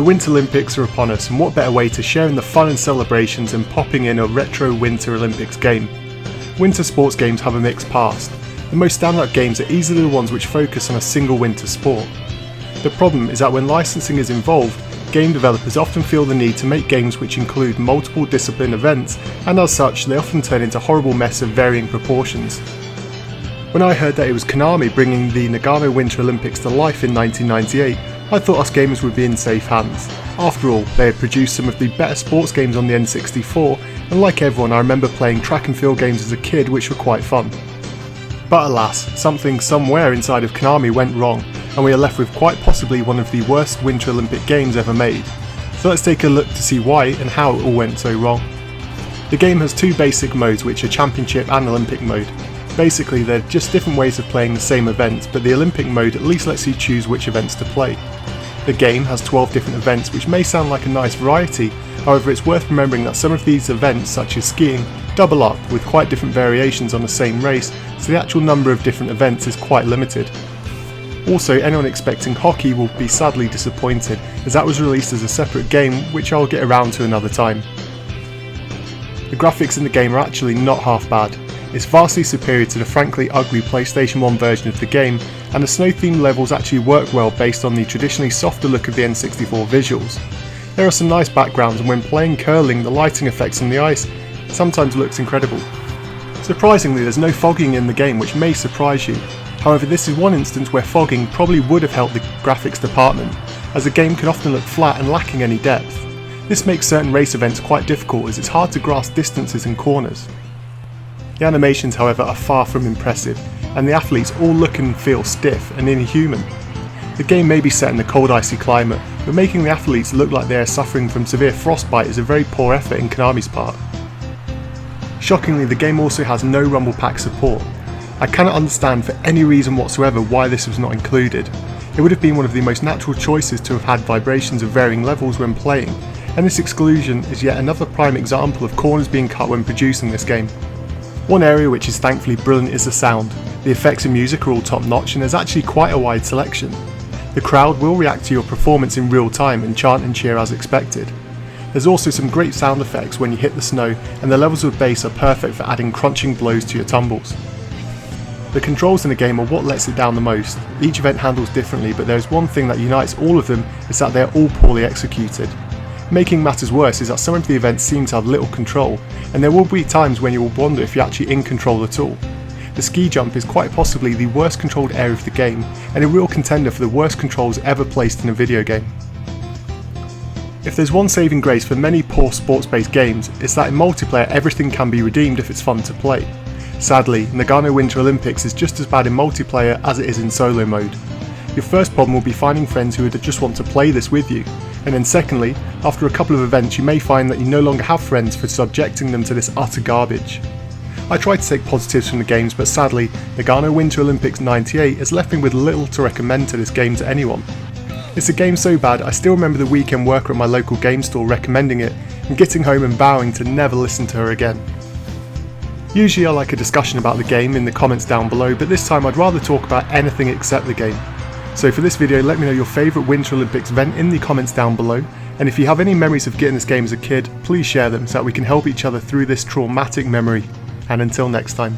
The Winter Olympics are upon us, and what better way to share in the fun and celebrations than popping in a retro Winter Olympics game. Winter sports games have a mixed past. The most standout games are easily the ones which focus on a single winter sport. The problem is that when licensing is involved, game developers often feel the need to make games which include multiple discipline events, and as such they often turn into a horrible mess of varying proportions. When I heard that it was Konami bringing the Nagano Winter Olympics to life in 1998, I thought us gamers would be in safe hands. After all, they had produced some of the better sports games on the N64, and like everyone I remember playing track and field games as a kid which were quite fun. But alas, something somewhere inside of Konami went wrong, and we are left with quite possibly one of the worst Winter Olympic games ever made. So let's take a look to see why and how it all went so wrong. The game has two basic modes, which are Championship and Olympic mode. Basically they're just different ways of playing the same events, but the Olympic mode at least lets you choose which events to play. The game has 12 different events, which may sound like a nice variety, however it's worth remembering that some of these events, such as skiing, double up with quite different variations on the same race, so the actual number of different events is quite limited. Also, anyone expecting hockey will be sadly disappointed, as that was released as a separate game, which I'll get around to another time. The graphics in the game are actually not half bad. It's vastly superior to the frankly ugly PlayStation 1 version of the game, and the snow-themed levels actually work well based on the traditionally softer look of the N64 visuals. There are some nice backgrounds, and when playing curling, the lighting effects on the ice sometimes looks incredible. Surprisingly, there's no fogging in the game, which may surprise you. However, this is one instance where fogging probably would have helped the graphics department, as the game can often look flat and lacking any depth. This makes certain race events quite difficult, as it's hard to grasp distances and corners. The animations, however, are far from impressive, and the athletes all look and feel stiff and inhuman. The game may be set in a cold, icy climate, but making the athletes look like they are suffering from severe frostbite is a very poor effort in Konami's part. Shockingly, the game also has no rumble pack support. I cannot understand for any reason whatsoever why this was not included. It would have been one of the most natural choices to have had vibrations of varying levels when playing, and this exclusion is yet another prime example of corners being cut when producing this game. One area which is thankfully brilliant is the sound. The effects and music are all top notch, and there's actually quite a wide selection. The crowd will react to your performance in real time and chant and cheer as expected. There's also some great sound effects when you hit the snow, and the levels of bass are perfect for adding crunching blows to your tumbles. The controls in the game are what lets it down the most. Each event handles differently, but there is one thing that unites all of them, is that they are all poorly executed. Making matters worse is that some of the events seem to have little control, and there will be times when you will wonder if you're actually in control at all. The ski jump is quite possibly the worst controlled area of the game, and a real contender for the worst controls ever placed in a video game. If there's one saving grace for many poor sports-based games, it's that in multiplayer everything can be redeemed if it's fun to play. Sadly, Nagano Winter Olympics is just as bad in multiplayer as it is in solo mode. Your first problem will be finding friends who would just want to play this with you, and then secondly, after a couple of events you may find that you no longer have friends for subjecting them to this utter garbage. I tried to take positives from the games, but sadly, Nagano Winter Olympics 98 has left me with little to recommend to this game to anyone. It's a game so bad I still remember the weekend worker at my local game store recommending it, and getting home and vowing to never listen to her again. Usually I like a discussion about the game in the comments down below, but this time I'd rather talk about anything except the game. So for this video, let me know your favourite Winter Olympics event in the comments down below, and if you have any memories of getting this game as a kid, please share them so that we can help each other through this traumatic memory. And until next time.